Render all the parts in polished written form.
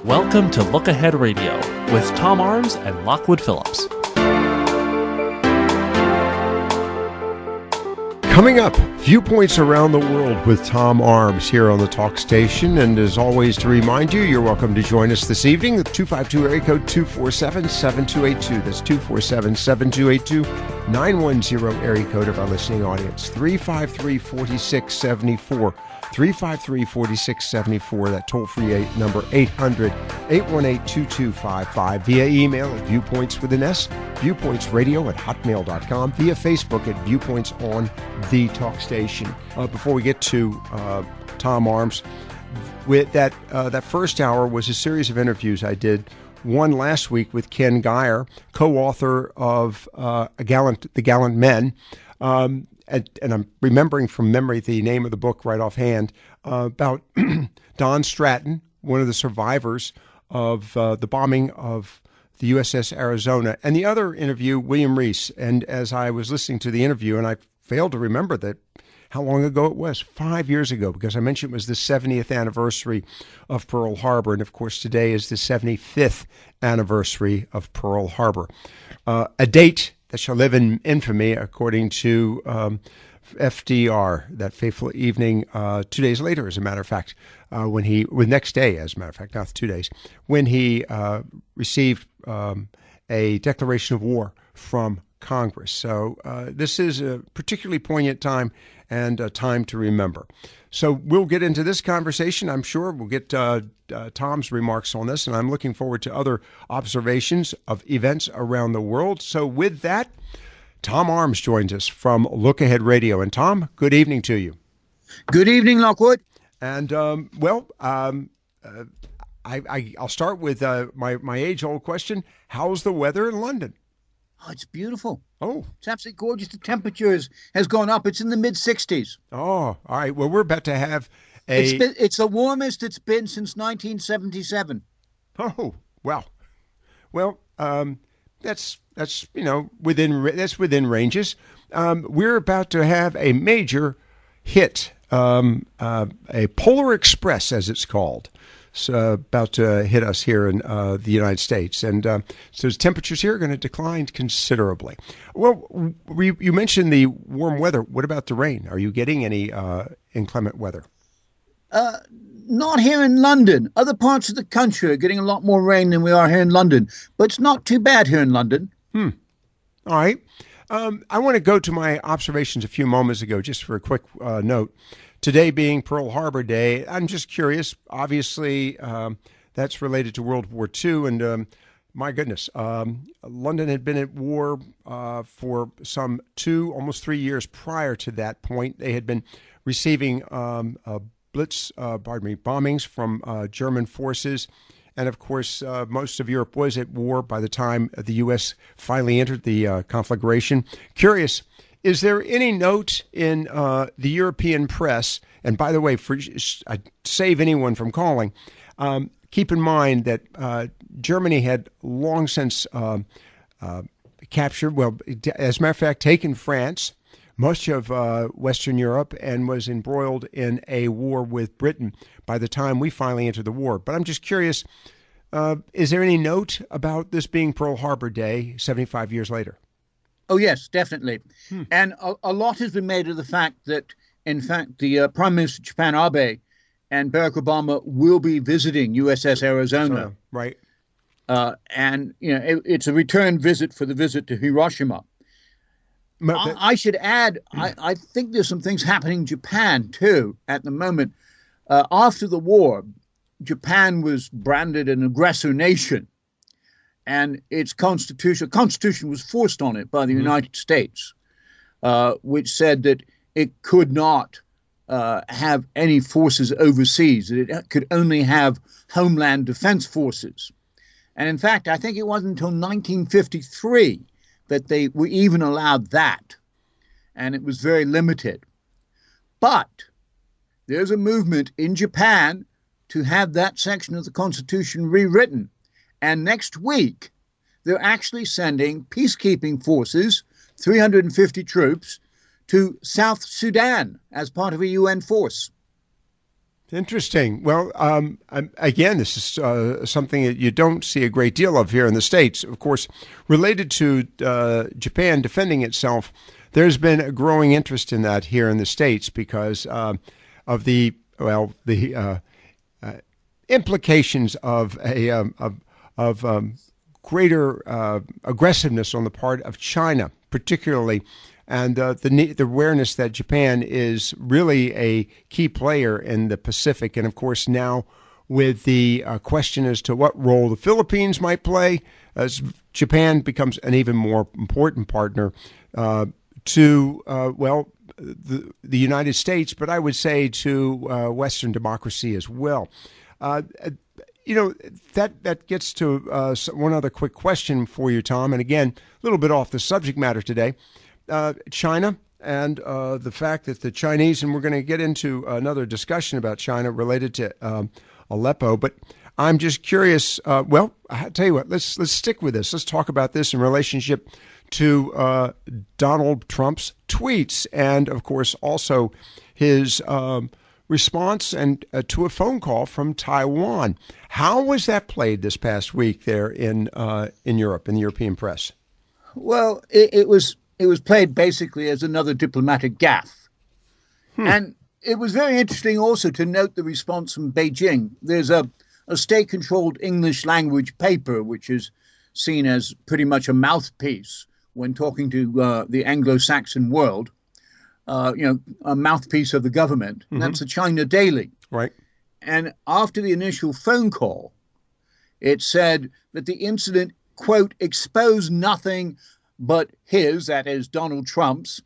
Welcome to Look Ahead Radio with Tom Arms and Lockwood Phillips. Coming up, viewpoints around the world with Tom Arms here on the Talk Station. And as always, to remind you, you're welcome to join us this evening. The 252 area code 247-7282. That's 247-7282. 910 area code of our listening audience. 353-4674. 353-4674. That toll-free number 800-818-2255. Via email at viewpoints@viewpointsradio at hotmail.com. Via Facebook at Viewpoints on the Talk Station. Before we get to Tom Arms, with that first hour was a series of interviews I did. One last week with Ken Geyer, co-author of The Gallant Men. And I'm remembering from memory the name of the book right offhand, about Don Stratton, one of the survivors of the bombing of the USS Arizona, and the other interview, William Reese. And as I was listening to the interview, and I failed to remember how long ago it was, 5 years ago, because I mentioned it was the 70th anniversary of Pearl Harbor, and of course today is the 75th anniversary of Pearl Harbor. A date that shall live in infamy, according to FDR, that fateful evening 2 days later, as a matter of fact, next day, as a matter of fact, not 2 days, when he received a declaration of war from Congress. So this is a particularly poignant time and a time to remember. So we'll get into this conversation. I'm sure we'll get Tom's remarks on this, and I'm looking forward to other observations of events around the world. So with that, Tom Arms joins us from LookAhead Radio. And Tom, good evening to you. Good evening, Lockwood. And I'll start with my age-old question. How's the weather in London? Oh, it's beautiful. Oh. It's absolutely gorgeous. The temperature has gone up. It's in the mid-60s. Oh, all right. Well, we're about to have It's the warmest it's been since 1977. Oh, wow. Well, that's within ranges. We're about to have a major hit, a Polar Express, as it's called. It's about to hit us here in the United States. And so temperatures here are going to decline considerably. Well, you mentioned the warm weather. What about the rain? Are you getting any inclement weather? Not here in London. Other parts of the country are getting a lot more rain than we are here in London. But it's not too bad here in London. All right. I want to go to my observations a few moments ago, just for a quick note. Today being Pearl Harbor Day, I'm just curious. Obviously, that's related to World War II. And my goodness, London had been at war for some almost 3 years prior to that point. They had been receiving bombings from German forces. And of course, most of Europe was at war by the time the U.S. finally entered the conflagration. Curious, is there any note in the European press, and by the way, I save anyone from calling, keep in mind that Germany had long since captured, as a matter of fact, taken France, much of Western Europe, and was embroiled in a war with Britain by the time we finally entered the war. But I'm just curious, is there any note about this being Pearl Harbor Day 75 years later? Oh, yes, definitely. And a lot has been made of the fact that, in fact, the Prime Minister of Japan, Abe, and Barack Obama will be visiting USS Arizona. Right. And, it's a return visit for the visit to Hiroshima. I should add, I think there's some things happening in Japan, too, at the moment. After the war, Japan was branded an aggressor nation. And its constitution was forced on it by the United States, which said that it could not have any forces overseas, that it could only have homeland defense forces. And in fact, I think it wasn't until 1953 that they were even allowed that. And it was very limited. But there's a movement in Japan to have that section of the Constitution rewritten. And next week, they're actually sending peacekeeping forces, 350 troops, to South Sudan as part of a UN force. Interesting. Well, again, this is something that you don't see a great deal of here in the States. Of course, related to Japan defending itself, there's been a growing interest in that here in the States because of the implications of greater aggressiveness on the part of China, particularly, and the awareness that Japan is really a key player in the Pacific. And of course, now with the question as to what role the Philippines might play, as Japan becomes an even more important partner to the United States, but I would say to Western democracy as well. That gets to one other quick question for you, Tom. And again, a little bit off the subject matter today. China and the fact that the Chinese, and we're going to get into another discussion about China related to Aleppo, but I'm just curious. I'll tell you what, let's stick with this. Let's talk about this in relationship to Donald Trump's tweets and, of course, also his response and to a phone call from Taiwan. How was that played this past week there in Europe, in the European press? Well, it was played basically as another diplomatic gaffe. And it was very interesting also to note the response from Beijing. There's a state-controlled English language paper, which is seen as pretty much a mouthpiece when talking to the Anglo-Saxon world, a mouthpiece of the government. Mm-hmm. That's the China Daily. Right. And after the initial phone call, it said that the incident, quote, exposed nothing but his, that is Donald Trump's,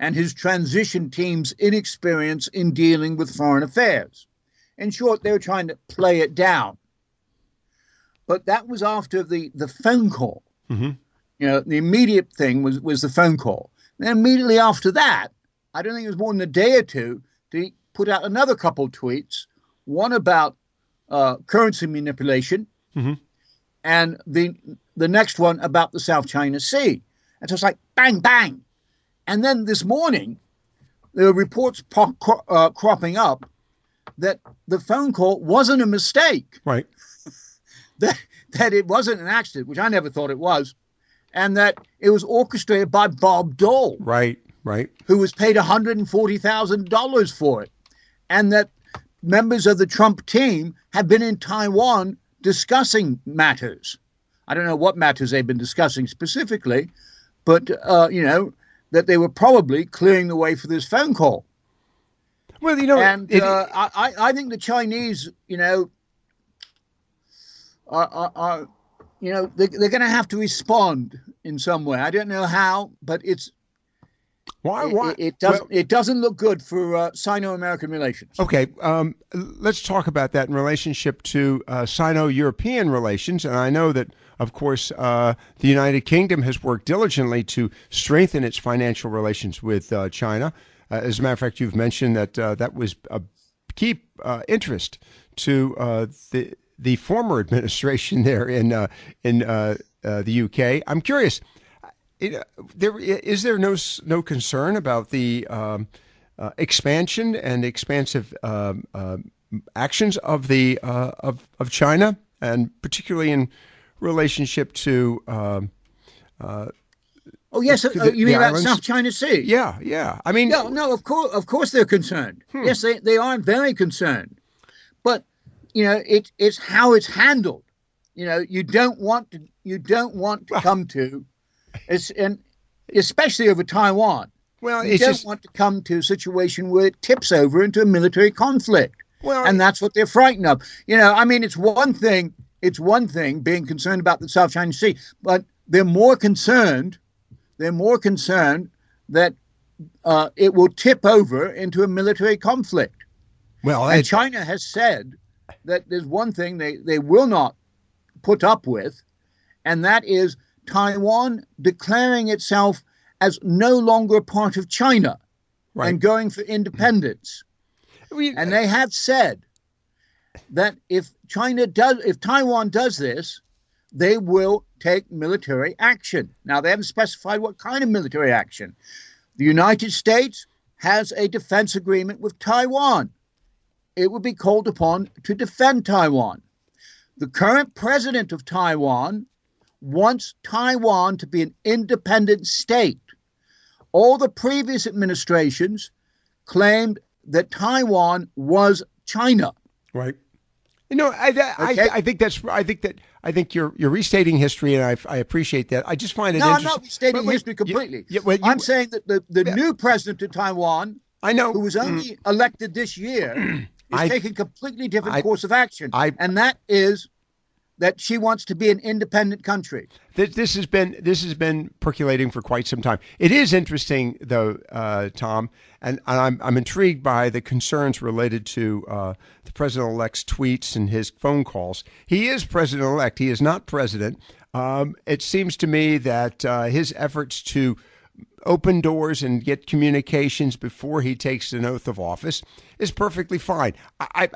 and his transition team's inexperience in dealing with foreign affairs. In short, they were trying to play it down. But that was after the phone call. Mm-hmm. The immediate thing was the phone call. And then immediately after that, I don't think it was more than a day or two, he put out another couple of tweets, one about currency manipulation, mm-hmm. and the next one about the South China Sea. And so it's like, bang, bang. And then this morning, there were reports cropping up that the phone call wasn't a mistake. Right. that it wasn't an accident, which I never thought it was, and that it was orchestrated by Bob Dole. Right. Who was paid $140,000 for it. And that members of the Trump team have been in Taiwan discussing matters. I don't know what matters they've been discussing specifically, but, that they were probably clearing the way for this phone call. Well, I think the Chinese, are they're going to have to respond in some way. I don't know how, but why? It doesn't look good for Sino-American relations. Okay, let's talk about that in relationship to Sino-European relations. And I know that, of course, the United Kingdom has worked diligently to strengthen its financial relations with China. As a matter of fact, you've mentioned that that was a key interest to the former administration there in the UK. I'm curious. Is there no concern about the expansion and expansive actions of of China, and particularly in relationship to? Yes, you mean about South China Sea? Yeah. I mean, no. Of course, they're concerned. Yes, they are very concerned, but it's how it's handled. You don't want to come to. And especially over Taiwan. Well, you don't want to come to a situation where it tips over into a military conflict. Well, and that's what they're frightened of. It's one thing. It's one thing being concerned about the South China Sea, but they're more concerned. That it will tip over into a military conflict. Well, and China has said that there's one thing they will not put up with, and that is Taiwan declaring itself as no longer part of China, right, and going for independence. And they have said that if Taiwan does this, they will take military action. Now, they haven't specified what kind of military action. The United States has a defense agreement with Taiwan. it would be called upon to defend Taiwan. The current president of Taiwan wants Taiwan to be an independent state. All the previous administrations claimed that Taiwan was China. Right. You know, I think you're restating history, and I appreciate that. I just find it interesting. No, I'm not restating history completely. I'm saying that the new president of Taiwan, who was only elected this year, is taking a completely different course of action, and that is that she wants to be an independent country. This has been percolating for quite some time. It is interesting, though, Tom, and I'm intrigued by the concerns related to the president-elect's tweets and his phone calls. He is president-elect. He is not president. It seems to me that his efforts to open doors and get communications before he takes an oath of office is perfectly fine. But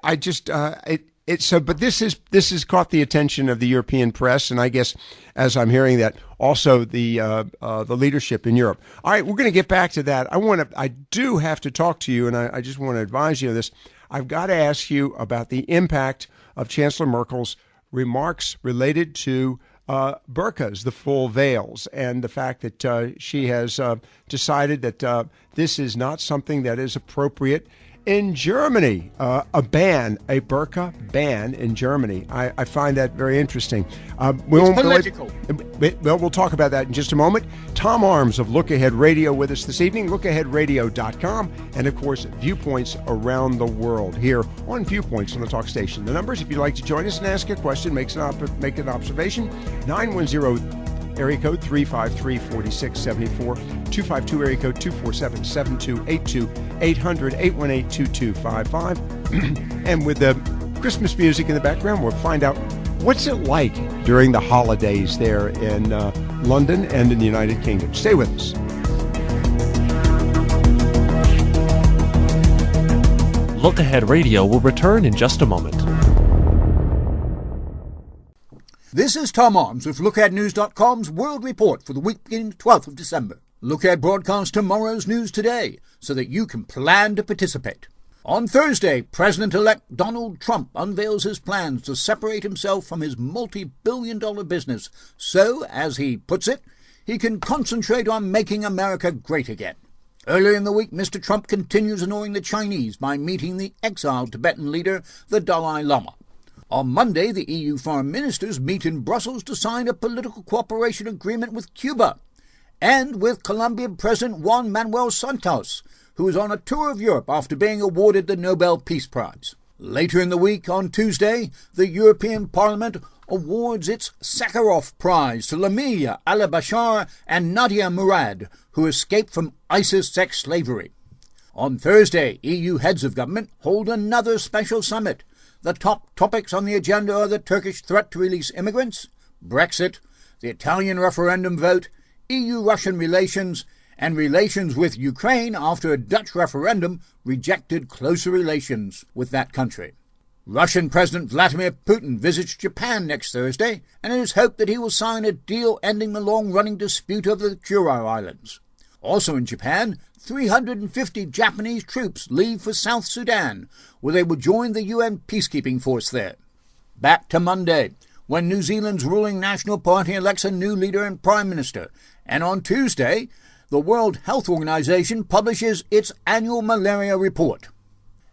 this has caught the attention of the European press, and I guess, as I'm hearing that, also the leadership in Europe. All right, we're going to get back to that. I do have to talk to you, and I just want to advise you of this. I've got to ask you about the impact of Chancellor Merkel's remarks related to burqas, the full veils, and the fact that she has decided that this is not something that is appropriate in Germany. A burqa ban in Germany. I find that very interesting. It's political. We'll talk about that in just a moment. Tom Arms of Look Ahead Radio with us this evening, LookAheadRadio.com, and of course, Viewpoints Around the World here on Viewpoints on the Talk Station. The numbers, if you'd like to join us and ask a question, make an observation, 910 area code 353-4674, 252 area code 247-7282, 800-818-2255. And with the Christmas music in the background, we'll find out what's it like during the holidays there in London and in the United Kingdom. Stay with us. Look Ahead Radio will return in just a moment. This is Tom Arms with LookAheadNews.com's World Report for the week beginning 12th of December. Look Ahead broadcasts tomorrow's news today so that you can plan to participate. On Thursday, President-elect Donald Trump unveils his plans to separate himself from his multi-billion-dollar business so, as he puts it, he can concentrate on making America great again. Earlier in the week, Mr. Trump continues annoying the Chinese by meeting the exiled Tibetan leader, the Dalai Lama. On Monday, the EU foreign ministers meet in Brussels to sign a political cooperation agreement with Cuba and with Colombian President Juan Manuel Santos, who is on a tour of Europe after being awarded the Nobel Peace Prize. Later in the week, on Tuesday, the European Parliament awards its Sakharov Prize to Lamia al-Bashar and Nadia Murad, who escaped from ISIS sex slavery. On Thursday, EU heads of government hold another special summit. The top topics on the agenda are the Turkish threat to release immigrants, Brexit, the Italian referendum vote, EU-Russian relations, and relations with Ukraine after a Dutch referendum rejected closer relations with that country. Russian President Vladimir Putin visits Japan next Thursday, and it is hoped that he will sign a deal ending the long-running dispute over the Kuril Islands. Also in Japan, 350 Japanese troops leave for South Sudan, where they will join the UN peacekeeping force there. Back to Monday, when New Zealand's ruling National Party elects a new leader and prime minister. And on Tuesday, the World Health Organization publishes its annual malaria report.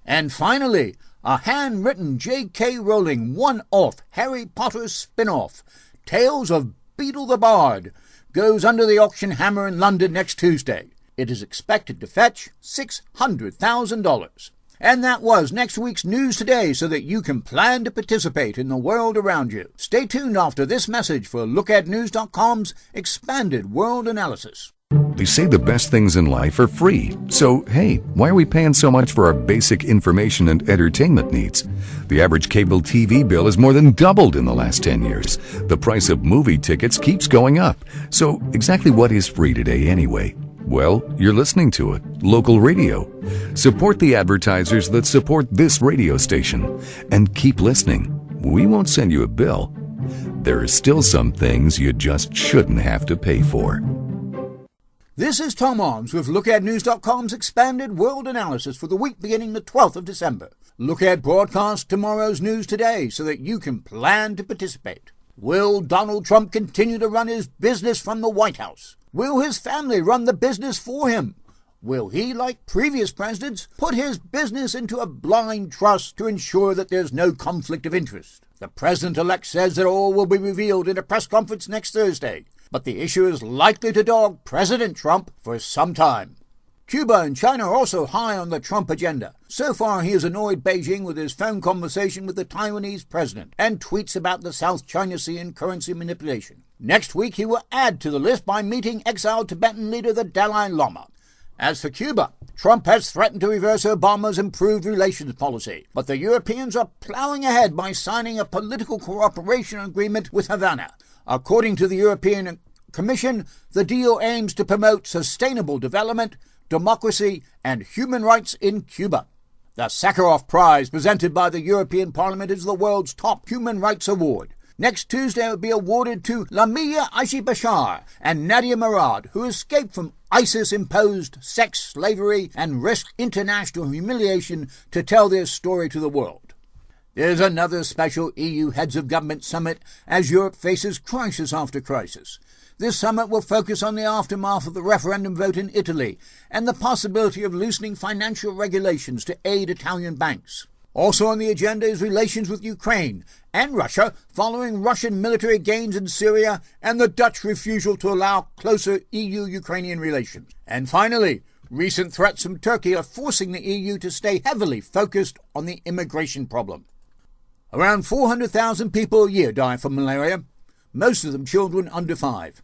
And finally, a handwritten J.K. Rowling one-off Harry Potter spin-off, Tales of Beedle the Bard, goes under the auction hammer in London next Tuesday. It is expected to fetch $600,000. And that was next week's News Today so that you can plan to participate in the world around you. Stay tuned after this message for LookAheadNews.com's expanded world analysis. They say the best things in life are free. So, hey, why are we paying so much for our basic information and entertainment needs? The average cable TV bill has more than doubled in the last 10 years. The price of movie tickets keeps going up. So, exactly what is free today anyway? Well, you're listening to it. Local radio. Support the advertisers that support this radio station. And keep listening. We won't send you a bill. There are still some things you just shouldn't have to pay for. This is Tom Arms with LookAheadNews.com's expanded world analysis for the week beginning the 12th of December. LookAhead broadcasts tomorrow's news today so that you can plan to participate. Will Donald Trump continue to run his business from the White House? Will his family run the business for him? Will he, like previous presidents, put his business into a blind trust to ensure that there's no conflict of interest? The president-elect says that all will be revealed in a press conference next Thursday, but the issue is likely to dog President Trump for some time. Cuba and China are also high on the Trump agenda. So far, he has annoyed Beijing with his phone conversation with the Taiwanese president and tweets about the South China Sea and currency manipulation. Next week, he will add to the list by meeting exiled Tibetan leader the Dalai Lama. As for Cuba, Trump has threatened to reverse Obama's improved relations policy, but the Europeans are plowing ahead by signing a political cooperation agreement with Havana. According to the European Commission, the deal aims to promote sustainable development, democracy, and human rights in Cuba. The Sakharov Prize, presented by the European Parliament, is the world's top human rights award. Next Tuesday it will be awarded to Lamia Aishi Bashar and Nadia Murad, who escaped from ISIS-imposed sex slavery and risked international humiliation to tell their story to the world. There's another special EU Heads of Government Summit as Europe faces crisis after crisis. This summit will focus on the aftermath of the referendum vote in Italy and the possibility of loosening financial regulations to aid Italian banks. Also on the agenda is relations with Ukraine and Russia following Russian military gains in Syria and the Dutch refusal to allow closer EU-Ukrainian relations. And finally, recent threats from Turkey are forcing the EU to stay heavily focused on the immigration problem. Around 400,000 people a year die from malaria, most of them children under 5.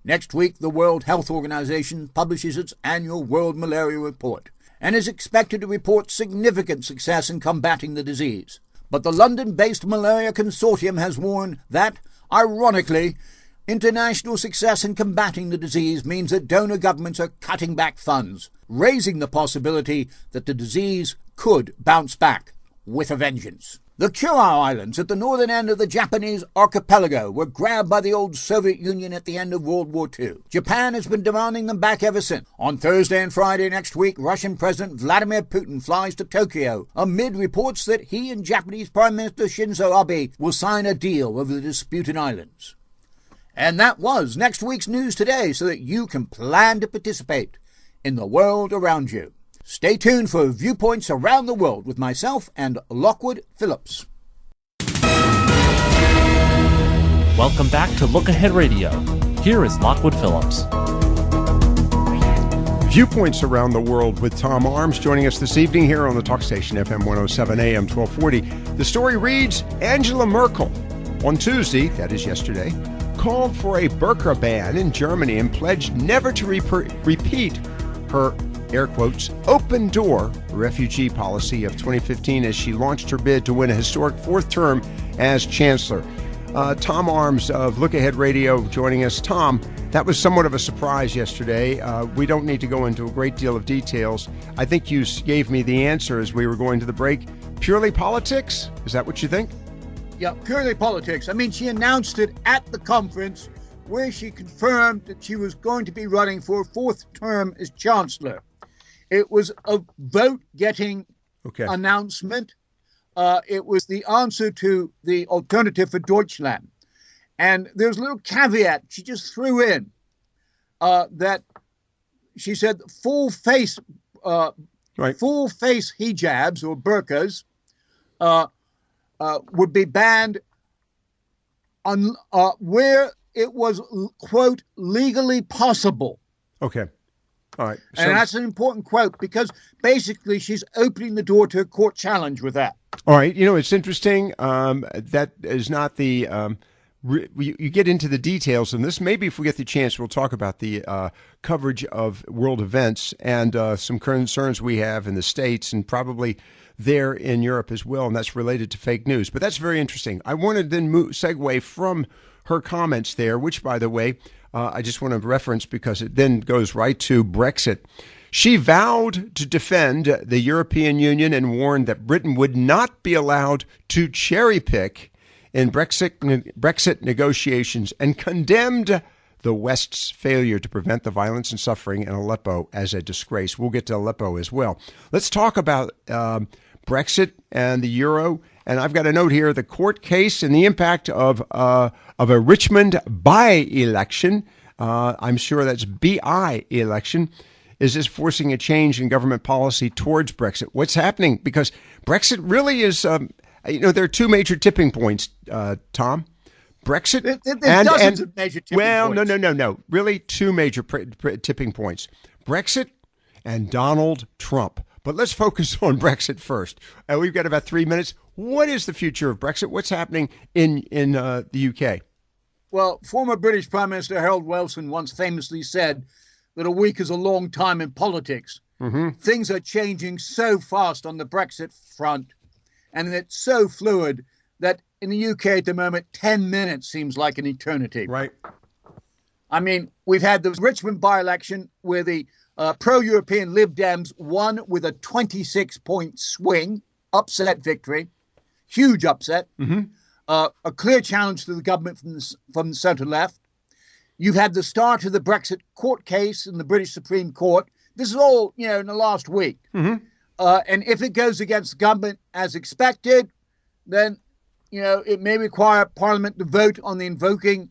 Next week, the World Health Organization publishes its annual World Malaria Report and is expected to report significant success in combating the disease. But the London-based Malaria Consortium has warned that, ironically, international success in combating the disease means that donor governments are cutting back funds, raising the possibility that the disease could bounce back with a vengeance. The Kuril Islands at the northern end of the Japanese archipelago were grabbed by the old Soviet Union at the end of World War II. Japan has been demanding them back ever since. On Thursday and Friday next week, Russian President Vladimir Putin flies to Tokyo amid reports that he and Japanese Prime Minister Shinzo Abe will sign a deal over the disputed islands. And that was next week's news today so that you can plan to participate in the world around you. Stay tuned for Viewpoints Around the World with myself and Lockwood Phillips. Welcome back to Look Ahead Radio. Here is Lockwood Phillips. Viewpoints Around the World with Tom Arms joining us this evening here on the talk station FM 107 AM 1240. The story reads, Angela Merkel on Tuesday, that is yesterday, called for a burqa ban in Germany and pledged never to repeat her air quotes, open door refugee policy of 2015 as she launched her bid to win a historic fourth term as chancellor. Tom Arms of Look Ahead Radio joining us. Tom, that was somewhat of a surprise yesterday. We don't need to go into a great deal of details. I think you gave me the answer as we were going to the break. Purely politics? Is that what you think? Yeah, purely politics. I mean, she announced it at the conference where she confirmed that she was going to be running for a fourth term as chancellor. It was a vote-getting announcement. It was the answer to the Alternative for Deutschland. And there's a little caveat she just threw in that she said full face hijabs or burqas would be banned on where it was, quote, legally possible. Okay. All right. So, and that's an important quote because basically she's opening the door to a court challenge with that. All right. You know, it's interesting. That is not the you get into the details in this. Maybe if we get the chance, we'll talk about the coverage of world events and some concerns we have in the States and probably there in Europe as well. And that's related to fake news. But that's very interesting. I want to then segue from her comments there, which, by the way, I just want to reference because it then goes right to Brexit. She vowed to defend the European Union and warned that Britain would not be allowed to cherry pick in Brexit negotiations and condemned the West's failure to prevent the violence and suffering in Aleppo as a disgrace. We'll get to Aleppo as well. Let's talk about Brexit and the euro. And I've got a note here, the court case and the impact of a Richmond by-election. I'm sure that's BI election. Is this forcing a change in government policy towards Brexit? What's happening? Because Brexit really is, there are two major tipping points, Tom. Brexit There's dozens of major tipping points. No. Really two major tipping points. Brexit and Donald Trump. But let's focus on Brexit first. We've got about 3 minutes. What is the future of Brexit? What's happening in the UK? Well, former British Prime Minister Harold Wilson once famously said that a week is a long time in politics. Mm-hmm. Things are changing so fast on the Brexit front, and it's so fluid that in the UK at the moment, 10 minutes seems like an eternity. Right. I mean, we've had the Richmond by-election where the pro-European Lib Dems won with a 26-point swing, upset victory, huge upset, a clear challenge to the government from the centre-left. You've had the start of the Brexit court case in the British Supreme Court. This is all, in the last week. Mm-hmm. And if it goes against the government as expected, then, it may require Parliament to vote on the invoking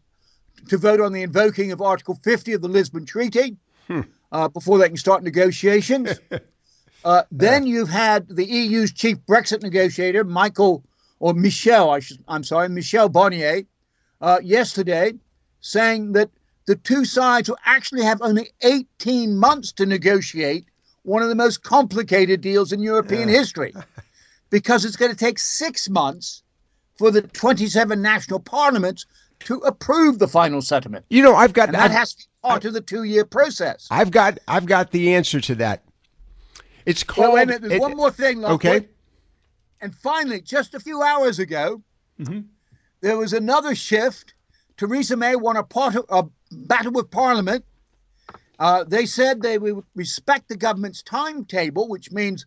of Article 50 of the Lisbon Treaty before they can start negotiations. Then you've had the EU's chief Brexit negotiator, Michel Barnier, yesterday saying that the two sides will actually have only 18 months to negotiate one of the most complicated deals in European history, because it's going to take 6 months for the 27 national parliaments to approve the final settlement. That has to be part of the 2-year process. I've got the answer to that. It's called. Wait a minute, there's one more thing, Lockwood. Okay. And finally, just a few hours ago, there was another shift. Theresa May won a battle with Parliament. They said they would respect the government's timetable, which means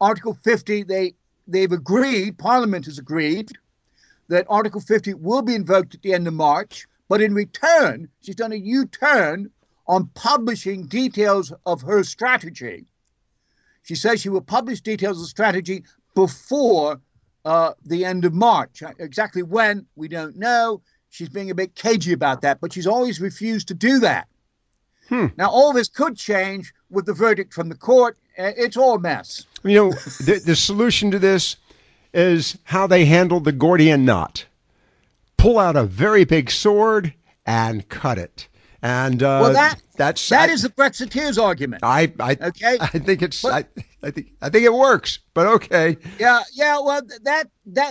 Article 50, they've agreed, Parliament has agreed, that Article 50 will be invoked at the end of March. But in return, she's done a U-turn on publishing details of her strategy. She says she will publish details of the strategy before the end of March. Exactly when, we don't know. She's being a bit cagey about that, but she's always refused to do that. Now, all this could change with the verdict from the court. It's all a mess. The solution to this is how they handled the Gordian knot. Pull out a very big sword and cut it. And that is the Brexiteers' argument. I think it's. I think it works. But okay. Yeah. Well, that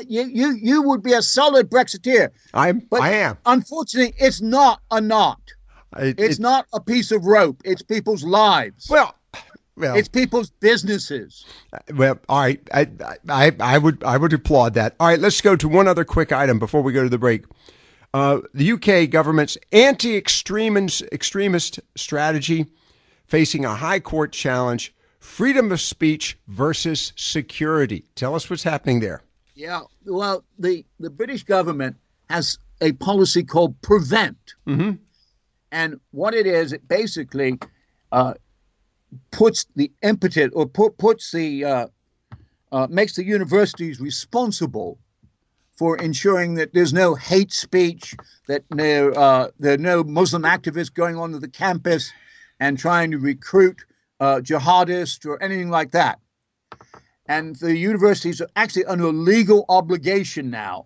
you would be a solid Brexiteer. I am. Unfortunately, it's not a knot. It's not a piece of rope. It's people's lives. Well, it's people's businesses. Well, all right. I would applaud that. All right. Let's go to one other quick item before we go to the break. The UK government's anti-extremist strategy facing a high court challenge, freedom of speech versus security. Tell us what's happening there. Yeah, well, the British government has a policy called Prevent. Mm-hmm. And what it is, it basically puts the impetus or makes the universities responsible for ensuring that there's no hate speech, that there are no Muslim activists going onto the campus and trying to recruit jihadists or anything like that. And the universities are actually under a legal obligation now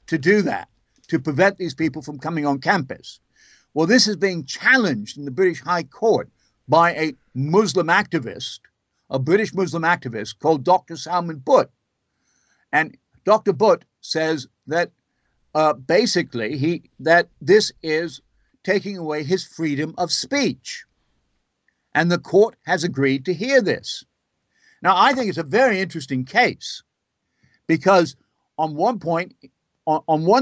to do that, to prevent these people from coming on campus. Well, this is being challenged in the British High Court by a Muslim activist, a British Muslim activist called Dr. Salman Butt. And Dr. Butt says that basically that this is taking away his freedom of speech. And the court has agreed to hear this. Now, I think it's a very interesting case because on one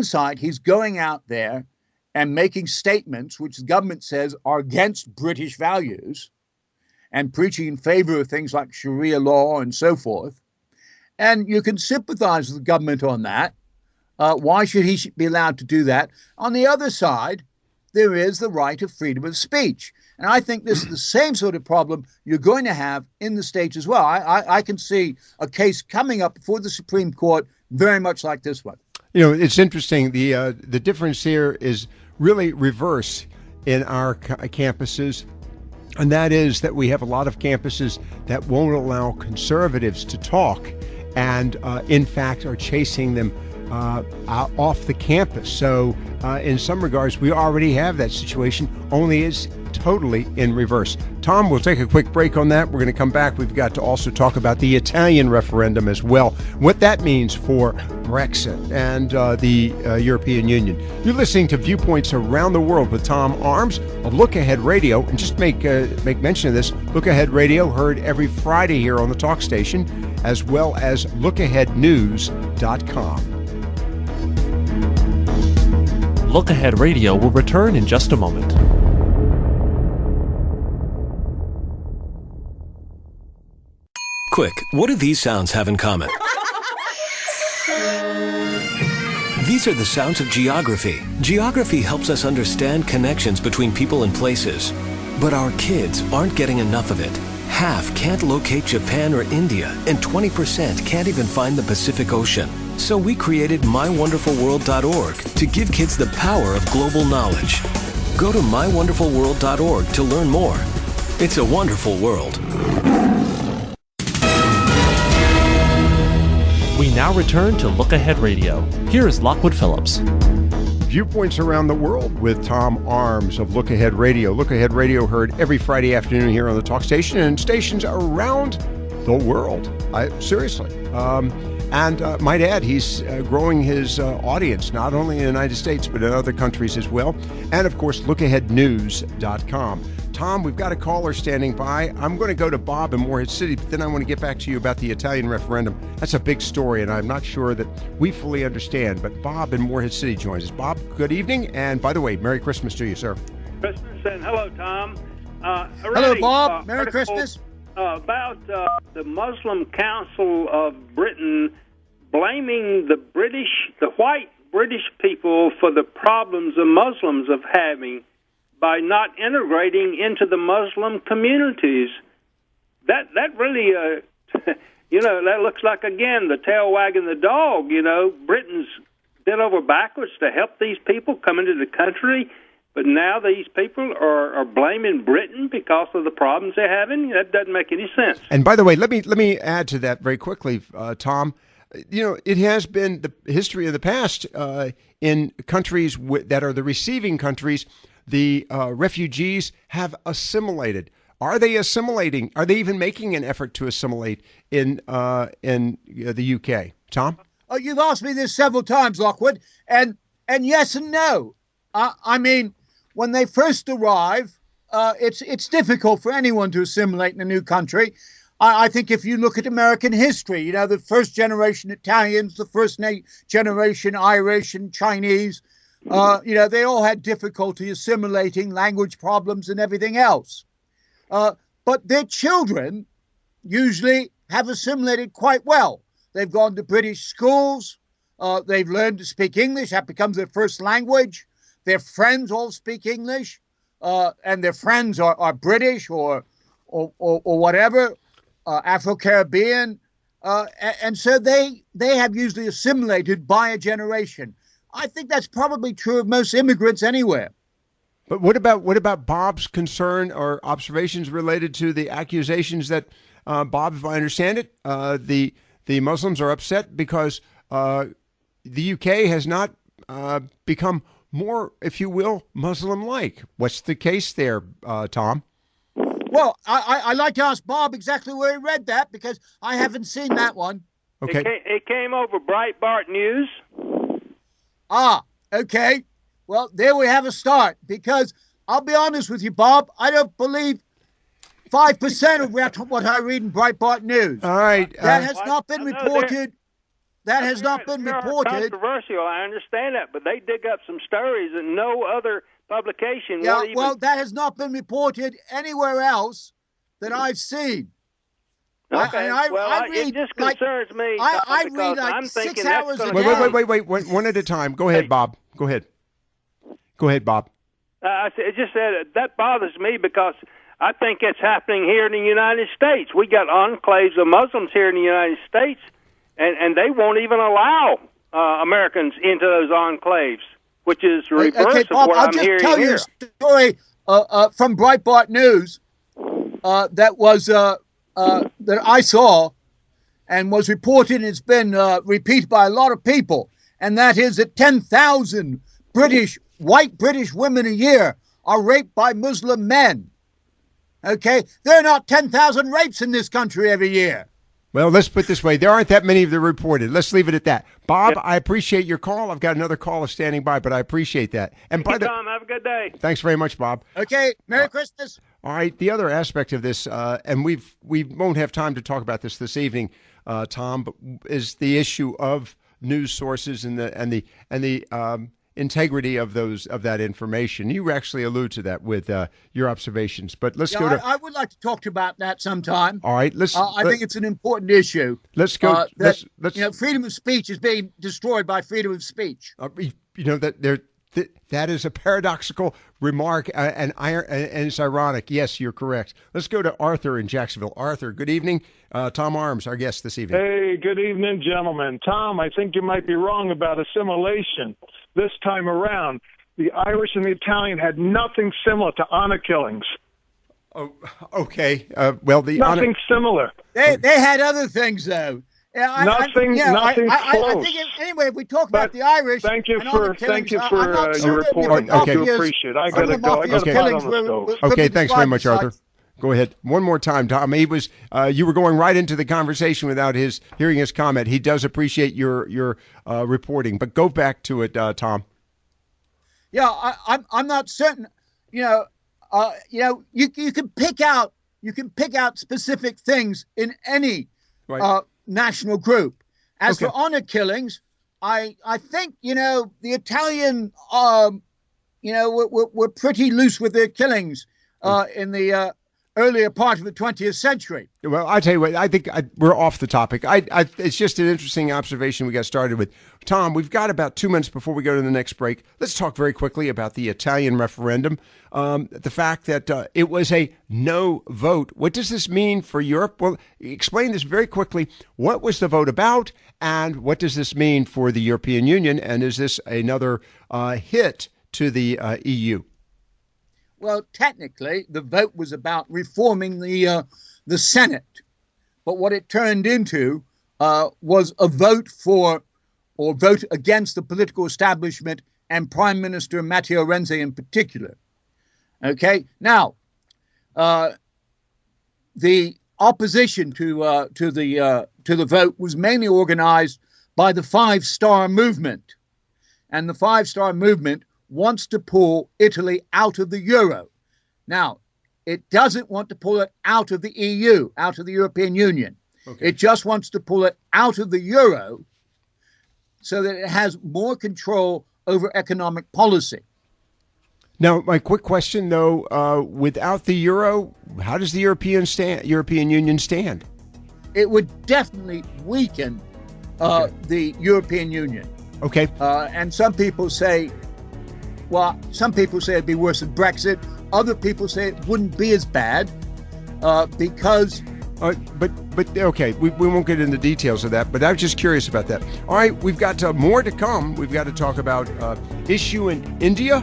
side, he's going out there and making statements which the government says are against British values and preaching in favor of things like Sharia law and so forth. And you can sympathize with the government on that. Why should he be allowed to do that? On the other side, there is the right of freedom of speech. And I think this is the same sort of problem you're going to have in the States as well. I can see a case coming up before the Supreme Court very much like this one. It's interesting. The difference here is really reverse in our campuses, and that is that we have a lot of campuses that won't allow conservatives to talk, and in fact are chasing them off the campus. So in some regards, we already have that situation, only it's totally in reverse. Tom, we'll take a quick break on that. We're going to come back. We've got to also talk about the Italian referendum as well, what that means for Brexit and the European Union. You're listening to Viewpoints Around the World with Tom Arms of Look Ahead Radio. And just make mention of this, Look Ahead Radio heard every Friday here on the talk station, as well as LookAheadNews.com. Look Ahead Radio will return in just a moment. Quick, what do these sounds have in common? These are the sounds of geography. Geography helps us understand connections between people and places. But our kids aren't getting enough of it. Half can't locate Japan or India, and 20% can't even find the Pacific Ocean. So we created MyWonderfulWorld.org to give kids the power of global knowledge. Go to MyWonderfulWorld.org to learn more. It's a wonderful world. We now return to Look Ahead Radio. Here is Lockwood Phillips. Viewpoints Around the World with Tom Arms of Look Ahead Radio. Look Ahead Radio heard every Friday afternoon here on the talk station and stations around the world. Seriously. And might add, he's growing his audience, not only in the United States, but in other countries as well. And, of course, LookAheadNews.com. Tom, we've got a caller standing by. I'm going to go to Bob in Morehead City, but then I want to get back to you about the Italian referendum. That's a big story, and I'm not sure that we fully understand. But Bob in Morehead City joins us. Bob, good evening. And, by the way, Merry Christmas to you, sir. Christmas, and hello, Tom. Hello, Bob. Merry Christmas. About the Muslim Council of Britain blaming the white British people for the problems the Muslims are having by not integrating into the Muslim communities. That really, that looks like, again, the tail wagging the dog. Britain's bent over backwards to help these people come into the country, but now these people are blaming Britain because of the problems they're having. That doesn't make any sense. And by the way, let me add to that very quickly, Tom. It has been the history of the past in countries that are the receiving countries. The refugees have assimilated. Are they assimilating? Are they even making an effort to assimilate in the UK? Tom? Oh, you've asked me this several times, Lockwood, and yes and no. I mean, when they first arrive, it's difficult for anyone to assimilate in a new country. I think if you look at American history, the first generation Italians, the first generation Irish and Chinese, they all had difficulty assimilating, language problems and everything else. But their children usually have assimilated quite well. They've gone to British schools. They've learned to speak English. That becomes their first language. Their friends all speak English, and their friends are British or whatever, Afro-Caribbean. And so they have usually assimilated by a generation. I think that's probably true of most immigrants anywhere. But what about Bob's concern or observations related to the accusations that Bob, if I understand it, the Muslims are upset because the UK has not become more, if you will, Muslim-like. What's the case there, Tom? Well, I'd like to ask Bob exactly where he read that, because I haven't seen that one. Okay. It came over Breitbart News. Okay. Well, there we have a start, because I'll be honest with you, Bob, I don't believe 5% of what I read in Breitbart News. All right. That has not been reported. That has not been reported. Controversial, I understand that, but they dig up some stories and no other publication. Yeah, well, that has not been reported anywhere else that I've seen. Okay. I read, it just concerns me. I read like I'm 6 hours a day. Wait. One at a time. Go ahead, Bob. Go ahead, Bob. I just said that bothers me because I think it's happening here in the United States. We got enclaves of Muslims here in the United States, and they won't even allow Americans into those enclaves, which is the reverse of what I'm hearing here. I'll just tell you a story from Breitbart News that I saw and was reported, and it's been repeated by a lot of people, and that is that 10,000 white British women a year are raped by Muslim men. Okay? There are not 10,000 rapes in this country every year. Well, let's put it this way. There aren't that many of them reported. Let's leave it at that. Bob, yep. I appreciate your call. I've got another caller standing by, but I appreciate that. And Thank you, Tom. Have a good day. Thanks very much, Bob. Okay. Merry Christmas. All right. The other aspect of this, and we won't have time to talk about this evening, Tom, but is the issue of news sources and the integrity of that information. You actually allude to that with your observations, but let's go to. I would like to talk about that sometime. All right, I think it's an important issue. Let's go. Let's freedom of speech is being destroyed by freedom of speech. That is a paradoxical remark, and it's ironic. Yes, you're correct. Let's go to Arthur in Jacksonville. Arthur, good evening. Tom Arms, our guest this evening. Hey, good evening, gentlemen. Tom, I think you might be wrong about assimilation. This time around, the Irish and the Italian had nothing similar to honor killings. Oh, okay. Nothing similar. They had other things, though. Nothing close. I think anyway, if we talk about the Irish, thank you for your report. I do appreciate it. I gotta go. I gotta put on the stove. Okay, thanks very much, Arthur. Go ahead. One more time, Tom. He was. You were going right into the conversation without hearing his comment. He does appreciate your reporting, but go back to it, Tom. Yeah, I'm not certain. You can pick out specific things in any national group. As for honor killings, I think the Italian were pretty loose with their killings in the earlier part of the 20th century. Well, I tell you what, I think we're off the topic. It's just an interesting observation we got started with. Tom, we've got about 2 minutes before we go to the next break. Let's talk very quickly about the Italian referendum. The fact that it was a no vote. What does this mean for Europe? Well, explain this very quickly. What was the vote about, and what does this mean for the European Union? And is this another hit to the EU? Well, technically, the vote was about reforming the Senate, but what it turned into was a vote for or vote against the political establishment and Prime Minister Matteo Renzi in particular. Okay, now the opposition to the vote was mainly organized by the Five Star Movement, and the Five Star Movement wants to pull Italy out of the euro. Now, it doesn't want to pull it out of the EU, out of the European Union. Okay. It just wants to pull it out of the euro so that it has more control over economic policy. Now, my quick question, though, without the euro, how does the European Union stand? It would definitely weaken the European Union. Okay. And some people say it'd be worse than Brexit. Other people say it wouldn't be as bad because... But okay, we won't get into details of that, but I was just curious about that. All right, we've got more to come. We've got to talk about issue in India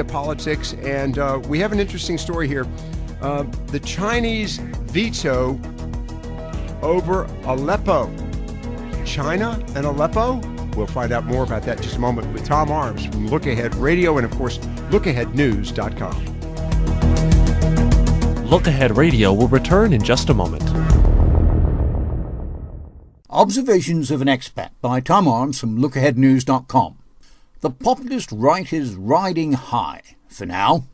politics, and we have an interesting story here. The Chinese veto over Aleppo. China and Aleppo? We'll find out more about that in just a moment with Tom Arms from Look Ahead Radio and, of course, LookAheadNews.com. Look Ahead Radio will return in just a moment. Observations of an Expat by Tom Arms from LookAheadNews.com. The populist right is riding high, for now.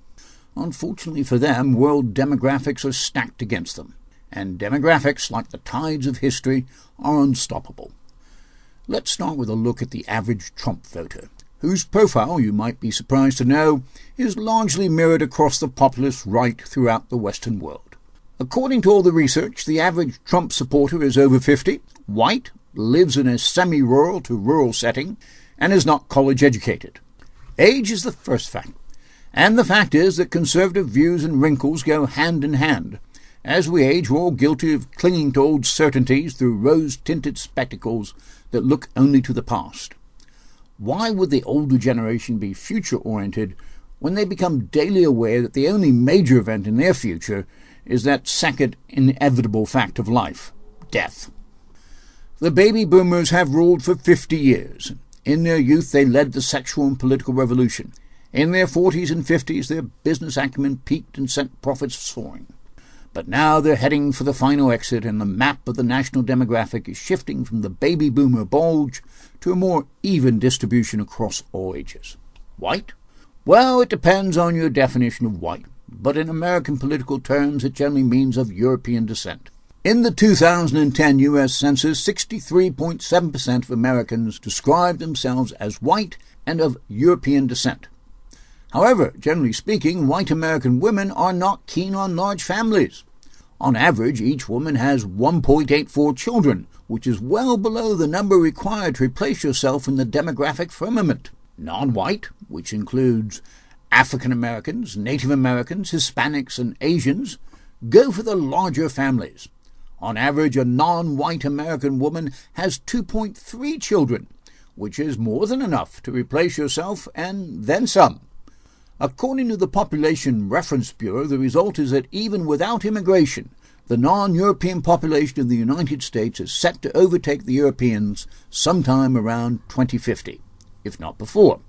Unfortunately for them, world demographics are stacked against them, and demographics, like the tides of history, are unstoppable. Let's start with a look at the average Trump voter, whose profile, you might be surprised to know, is largely mirrored across the populist right throughout the Western world. According to all the research, the average Trump supporter is over 50, white, lives in a semi-rural to rural setting, and is not college educated. Age is the first factor, And the fact is that conservative views and wrinkles go hand in hand. As we age, we're all guilty of clinging to old certainties through rose-tinted spectacles that look only to the past. Why would the older generation be future-oriented when they become daily aware that the only major event in their future is that second inevitable fact of life, death? The baby boomers have ruled for 50 years. In their youth, they led the sexual and political revolution. In their 40s and 50s, their business acumen peaked and sent profits soaring. But now they're heading for the final exit, and the map of the national demographic is shifting from the baby boomer bulge to a more even distribution across all ages. White? Well, it depends on your definition of white, but in American political terms it generally means of European descent. In the 2010 U.S. Census, 63.7% of Americans described themselves as white and of European descent. However, generally speaking, white American women are not keen on large families. On average, each woman has 1.84 children, which is well below the number required to replace yourself in the demographic firmament. Non-white, which includes African Americans, Native Americans, Hispanics, and Asians, go for the larger families. On average, a non-white American woman has 2.3 children, which is more than enough to replace yourself and then some. According to the Population Reference Bureau, the result is that even without immigration, the non-European population of the United States is set to overtake the Europeans sometime around 2050, if not before.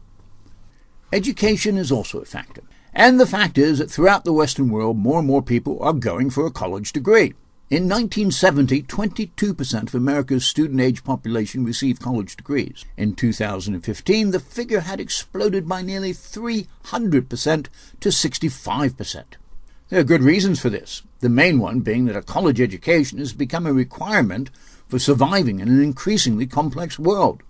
Education is also a factor, and the fact is that throughout the Western world, more and more people are going for a college degree. In 1970, 22% of America's student-age population received college degrees. In 2015, the figure had exploded by nearly 300% to 65%. There are good reasons for this, the main one being that a college education has become a requirement for surviving in an increasingly complex world.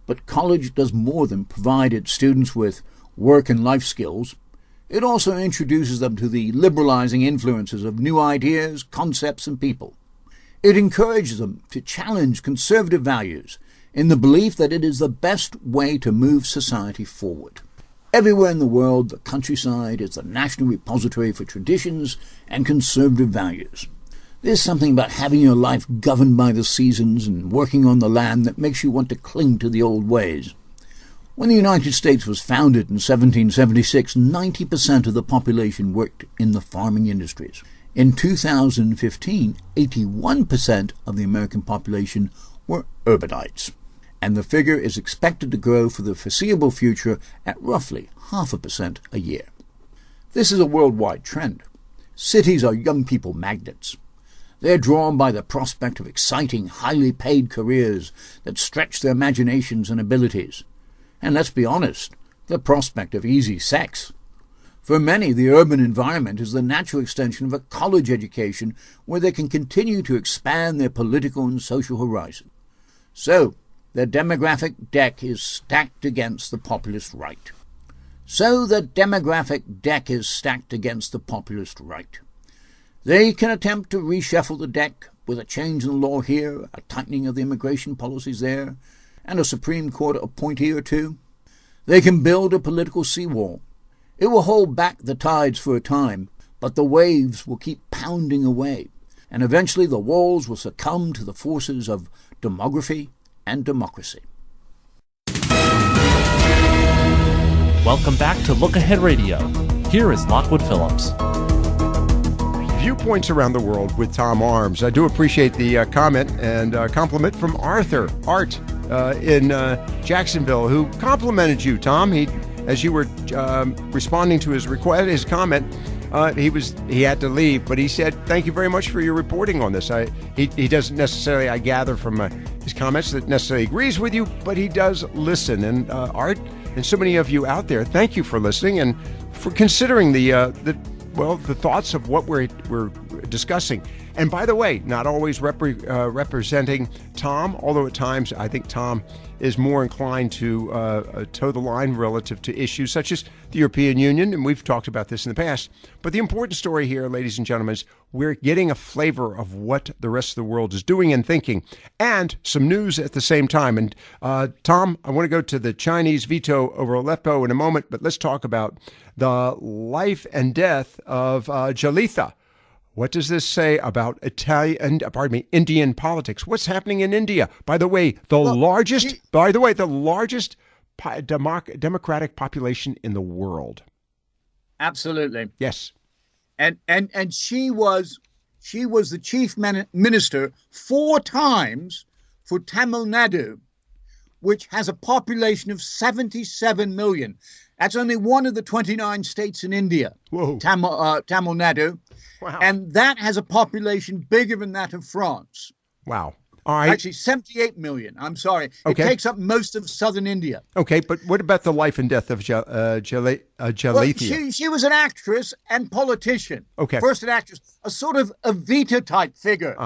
But college does more than provide its students with work and life skills. It also introduces them to the liberalizing influences of new ideas, concepts, and people. It encourages them to challenge conservative values in the belief that it is the best way to move society forward. Everywhere in the world, the countryside is the national repository for traditions and conservative values. There's something about having your life governed by the seasons and working on the land that makes you want to cling to the old ways. When the United States was founded in 1776, 90% of the population worked in the farming industries. In 2015, 81% of the American population were urbanites, and the figure is expected to grow for the foreseeable future at roughly 0.5% a year. This is a worldwide trend. Cities are young people magnets. They're drawn by the prospect of exciting, highly paid careers that stretch their imaginations and abilities. And let's be honest, the prospect of easy sex. For many, the urban environment is the natural extension of a college education where they can continue to expand their political and social horizon. So, the demographic deck is stacked against the populist right. They can attempt to reshuffle the deck with a change in the law here, a tightening of the immigration policies there, and a Supreme Court appointee or two. They can build a political seawall. It will hold back the tides for a time, but the waves will keep pounding away, and eventually the walls will succumb to the forces of demography and democracy. Welcome back to Look Ahead Radio. Here is Lockwood Phillips. Viewpoints around the world with Tom Arms. I do appreciate the comment and compliment from Art in Jacksonville, who complimented you, Tom. As you were responding to his request, his comment, he had to leave, but he said, "Thank you very much for your reporting on this." He doesn't necessarily, I gather from his comments, that necessarily agrees with you, but he does listen. And Art and so many of you out there, thank you for listening and for considering the thoughts of what we're discussing. And by the way, not always representing Tom, although at times I think Tom is more inclined to toe the line relative to issues such as the European Union, and we've talked about this in the past. But the important story here, ladies and gentlemen, is we're getting a flavor of what the rest of the world is doing and thinking, and some news at the same time. And Tom, I want to go to the Chinese veto over Aleppo in a moment, but let's talk about the life and death of Jalitha. What does this say about Indian politics? What's happening in India? By the way, the largest democratic population in the world. Absolutely. Yes. And she was the chief minister 4 times for Tamil Nadu, which has a population of 77 million. That's only one of the 29 states in India. Whoa. Tamil Nadu. Wow. And that has a population bigger than that of France. Wow. All right. Actually, 78 million. I'm sorry. Okay. It takes up most of southern India. Okay, but what about the life and death of Jalitha? Well, she was an actress and politician. Okay. First an actress, a sort of Evita-type figure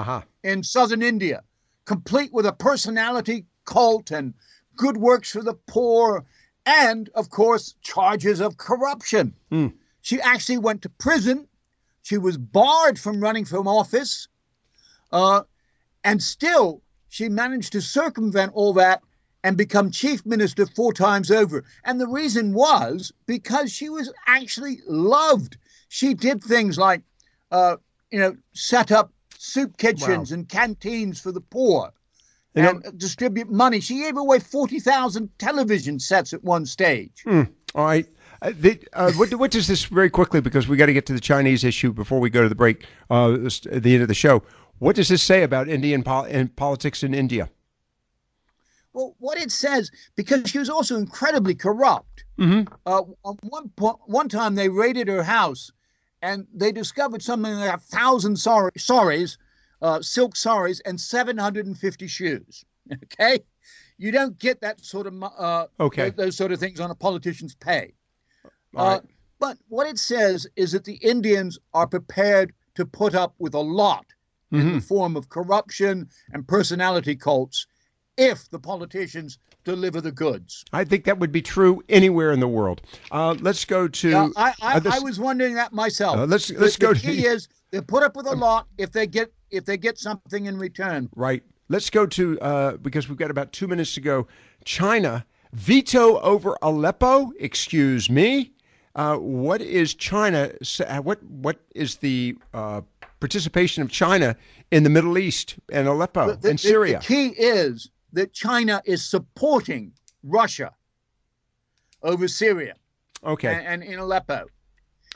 in southern India, complete with a personality cult and good works for the poor, and, of course, charges of corruption. She actually went to prison. She was barred from running for office, and still she managed to circumvent all that and become chief minister 4 times over. And the reason was because she was actually loved. She did things like, set up soup kitchens and canteens for the poor and distribute money. She gave away 40,000 television sets at one stage. All right. What does this, very quickly, because we got to get to the Chinese issue before we go to the break, at the end of the show. What does this say about Indian politics in India? Well, what it says, because she was also incredibly corrupt. One time they raided her house and they discovered something like 1,000 saris, silk saris, and 750 shoes. Okay? You don't get that sort of those sort of things on a politician's pay. But what it says is that the Indians are prepared to put up with a lot in the form of corruption and personality cults if the politicians deliver the goods. I think that would be true anywhere in the world. Let's go to... I was wondering that myself. Let's go to... The key is they put up with a lot if they get something in return. Right. Let's go to, because we've got about 2 minutes to go, China. Veto over Aleppo? Excuse me. What is China? What is the participation of China in the Middle East and Aleppo and Syria? The key is that China is supporting Russia over Syria. Okay. And in Aleppo.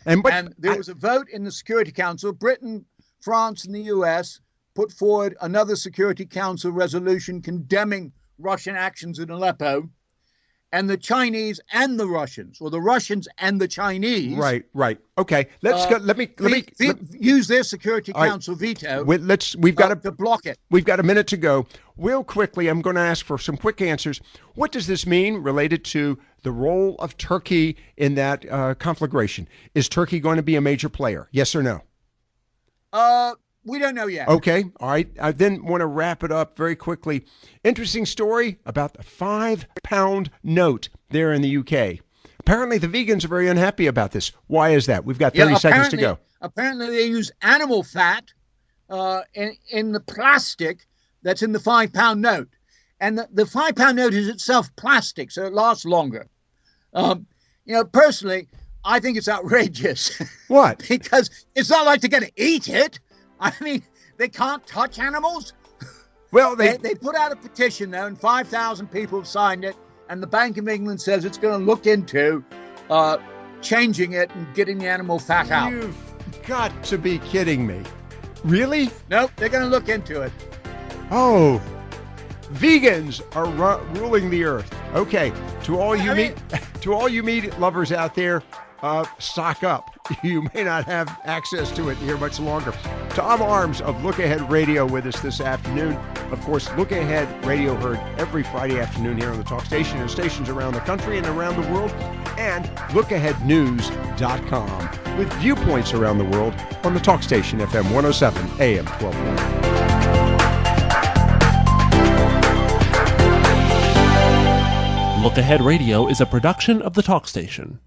And there was a vote in the Security Council. Britain, France, and the U.S. put forward another Security Council resolution condemning Russian actions in Aleppo. And the Chinese and the Russians, or the Russians and the Chinese, right. Okay, let's go. Let me use their Security Council veto. We've got to block it. We've got a minute to go. Real quickly, I'm going to ask for some quick answers. What does this mean related to the role of Turkey in that conflagration? Is Turkey going to be a major player? Yes or no? We don't know yet. Okay. All right. I then want to wrap it up very quickly. Interesting story about the £5 note there in the UK. Apparently, the vegans are very unhappy about this. Why is that? We've got 30 seconds to go. Apparently, they use animal fat in the plastic that's in the £5 note. And the £5 note is itself plastic, so it lasts longer. Personally, I think it's outrageous. What? Because it's not like they're going to eat it. I mean, they can't touch animals. Well, they put out a petition, though, and 5,000 people have signed it. And the Bank of England says it's going to look into changing it and getting the animal fat out. You've got to be kidding me. Really? Nope, they're going to look into it. Oh, vegans are ruling the earth. Okay, to all you meat lovers out there, stock up. You may not have access to it here much longer. Tom Arms of Look Ahead Radio with us this afternoon. Of course, Look Ahead Radio heard every Friday afternoon here on the Talk Station and stations around the country and around the world, and LookAheadNews.com with viewpoints around the world on the Talk Station FM 107 AM 1240. Look Ahead Radio is a production of the Talk Station.